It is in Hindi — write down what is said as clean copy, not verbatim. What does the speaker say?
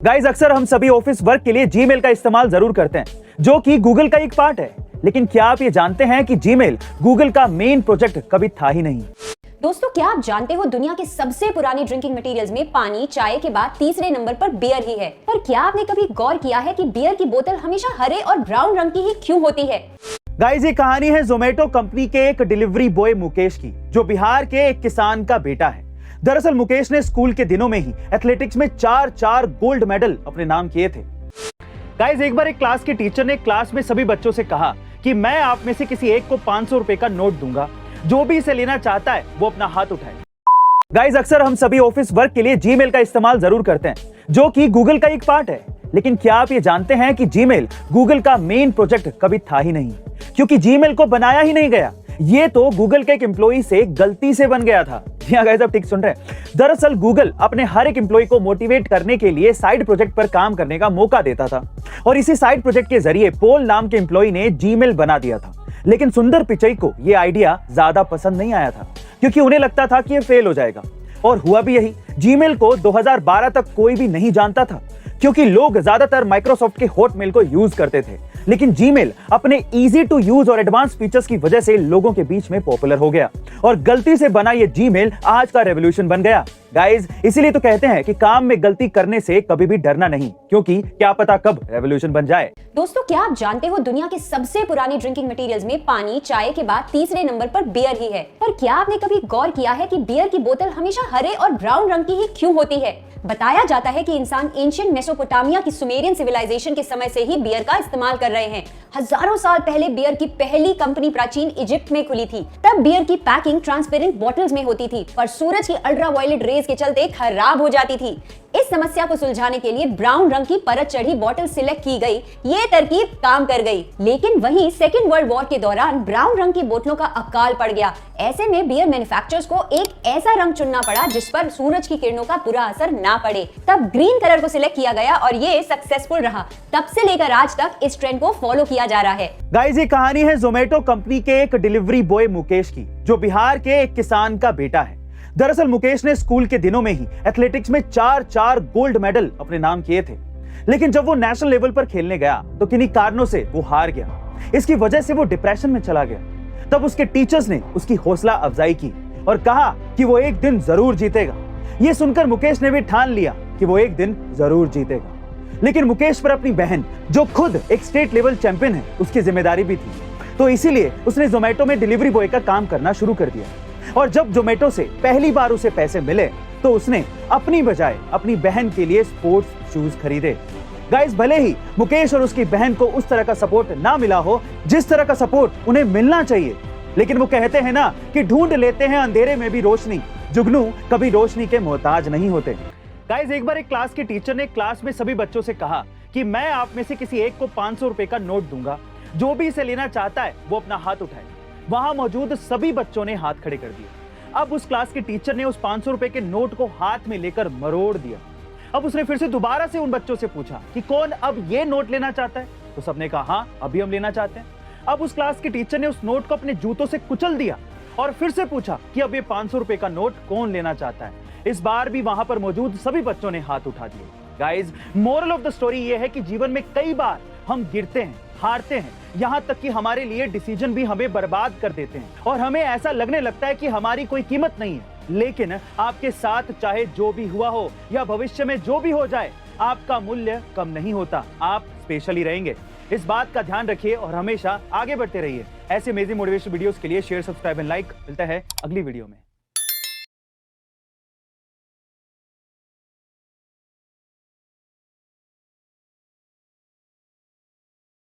गाइस, अक्सर हम सभी ऑफिस वर्क के लिए जीमेल का इस्तेमाल जरूर करते हैं, जो कि गूगल का एक पार्ट है। लेकिन क्या आप ये जानते हैं कि जीमेल गूगल का मेन प्रोजेक्ट कभी था ही नहीं। दोस्तों, क्या आप जानते हो दुनिया के सबसे पुरानी ड्रिंकिंग मटेरियल्स में पानी, चाय के बाद तीसरे नंबर पर बियर ही है। पर क्या आपने कभी गौर किया है कि बियर की बोतल हमेशा हरे और ब्राउन रंग की ही क्यों होती है? गाइस, ये कहानी है जोमेटो कंपनी के एक डिलीवरी बॉय मुकेश की, जो बिहार के एक किसान का बेटा है। दरअसल मुकेश ने स्कूल के दिनों में ही एथलेटिक्स में 4 गोल्ड मेडल अपने नाम किए थे। गाइस, एक बार एक क्लास के टीचर ने क्लास में सभी बच्चों से कहा कि मैं आप में से किसी एक को 500 रुपए का नोट दूंगा, जो भी इसे लेना चाहता है वो अपना हाथ उठाए। गाइस, अक्सर हम सभी ऑफिस वर्क के लिए जीमेल का इस्तेमाल जरूर करते हैं, जो कि गूगल का एक पार्ट है। लेकिन क्या आप ये जानते हैं कि जीमेल गूगल का मेन प्रोजेक्ट कभी था ही नहीं, क्योंकि जीमेल को बनाया ही नहीं गया। ये तो गूगल के एक एम्प्लॉई से गलती से बन गया था। गाइस, आप ठीक सुन रहे हैं। दरअसल गूगल अपने हर एक एम्प्लॉई को मोटिवेट करने के लिए साइड प्रोजेक्ट पर काम करने का मौका देता था, और इसी साइड प्रोजेक्ट के जरिए पॉल नाम के एम्प्लॉई ने जीमेल बना दिया था। लेकिन सुंदर पिचई को यह आइडिया ज्यादा पसंद नहीं आया था, क्योंकि उन्हें लगता था कि यह फेल हो जाएगा। और हुआ भी यही। जीमेल को 2012 तक कोई भी नहीं जानता था, क्योंकि लोग ज्यादातर माइक्रोसॉफ्ट के हॉटमेल को यूज करते थे। लेकिन जीमेल अपने इजी टू यूज और एडवांस फीचर्स की वजह से लोगों के बीच में पॉपुलर हो गया, और गलती से बना ये जीमेल आज का रेवोल्यूशन बन गया। गाइस, इसीलिए तो कहते हैं कि काम में गलती करने से कभी भी डरना नहीं, क्योंकि क्या पता कब रेवोल्यूशन बन जाए। दोस्तों, क्या आप जानते हो दुनिया के सबसे पुरानी ड्रिंकिंग मटेरियल्स में पानी, चाय के बाद तीसरे नंबर पर बियर ही है। पर क्या आपने कभी गौर किया है कि बियर की बोतल हमेशा हरे और ब्राउन रंग की ही क्यों होती है? बताया जाता है कि इंसान एंशिएंट मेसोपोटामिया की सुमेरियन सिविलाइजेशन के समय से ही बियर का इस्तेमाल कर रहे हैं। हजारों साल पहले बियर की पहली कंपनी प्राचीन इजिप्ट में खुली थी। तब बियर की पैकिंग ट्रांसपेरेंट बॉटल्स में होती थी, पर सूरज की अल्ट्रावायलेट रेज के चलते खराब हो जाती थी। इस समस्या को सुलझाने के लिए ब्राउन रंग की परत चढ़ी बॉटल सिलेक्ट की गई। ये तरकीब काम कर गई, लेकिन वहीं सेकेंड वर्ल्ड वॉर के दौरान ब्राउन रंग की बोतलों का अकाल पड़ गया। ऐसे में बियर मैन्युफैक्चरर्स को एक ऐसा रंग चुनना पड़ा जिस पर सूरज की किरणों का बुरा असर ना पड़े। तब ग्रीन कलर को सिलेक्ट किया गया, और ये सक्सेसफुल रहा। तब से लेकर आज तक इस ट्रेंड को फॉलो किया जा रहा है। गाइस, ये कहानी है जोमेटो कंपनी के एक डिलीवरी बॉय मुकेश की, जो बिहार के एक किसान का बेटा है। दरअसल मुकेश ने स्कूल के दिनों में ही एथलेटिक्स में 4 गोल्ड मेडल अपने नाम किए थे। लेकिन जब वो नेशनल लेवल पर खेलने गया तो किन्हीं कारणों से वो हार गया। इसकी वजह से वो डिप्रेशन में चला गया। तब उसके टीचर्स ने उसकी हौसला अफजाई की और कहा कि वो एक दिन जरूर जीतेगा। ये सुनकर मुकेश ने भी ठान लिया कि वो एक दिन जरूर जीतेगा। लेकिन मुकेश पर अपनी बहन, जो खुद एक स्टेट लेवल चैंपियन है, उसकी जिम्मेदारी भी थी। तो इसीलिए उसने जोमेटो में डिलीवरी बॉय का काम करना शुरू कर दिया। और जब जोमेटो से पहली बार उसे पैसे मिले तो उसने अपनी बजाय अपनी बहन के लिए स्पोर्ट्स शूज खरीदे। गाइस, भले ही मुकेश और उसकी बहन को उस तरह का सपोर्ट ना मिला हो जिस तरह का सपोर्ट उन्हें मिलना चाहिए, लेकिन वो कहते हैं ना कि ढूंढ लेते हैं अंधेरे में भी रोशनी। जुगनू कभी रोशनी के मोहताज नहीं होते। गाइस, एक बार एक क्लास के टीचर ने क्लास में सभी बच्चों से कहा कि मैं आप में से किसी एक को 500 रुपए का नोट दूंगा, जो भी इसे लेना चाहता है वो अपना हाथ उठाए। वहां मौजूद सभी बच्चों ने हाथ खड़े कर दिए। अब उस क्लास के टीचर ने उस 500 रुपए के नोट को हाथ में लेकर मरोड़ दिया। अब उसने फिर से दोबारा से उन बच्चों से पूछा कि कौन अब ये नोट लेना चाहता है, तो सबने कहा हाँ, अभी हम लेना चाहते हैं। अब उस क्लास के टीचर ने उस नोट को अपने जूतों से कुचल दिया और फिर से पूछा कि अब ये 500 रुपए का नोट कौन लेना चाहता है। इस बार भी वहां पर मौजूद सभी बच्चों ने हाथ उठा दिए। Guys, moral of the story ये है कि जीवन में कई बार हम गिरते हैं, हारते हैं, यहाँ तक कि हमारे लिए डिसीजन भी हमें बर्बाद कर देते हैं, और हमें ऐसा लगने लगता है कि हमारी कोई कीमत नहीं है। लेकिन आपके साथ चाहे जो भी हुआ हो या भविष्य में जो भी हो जाए, आपका मूल्य कम नहीं होता। आप स्पेशल ही रहेंगे। इस बात का ध्यान रखिए और हमेशा आगे बढ़ते रहिए। ऐसे अमेजिंग मोटिवेशनल वीडियोस के लिए शेयर, सब्सक्राइब एंड लाइक। मिलता है अगली वीडियो में।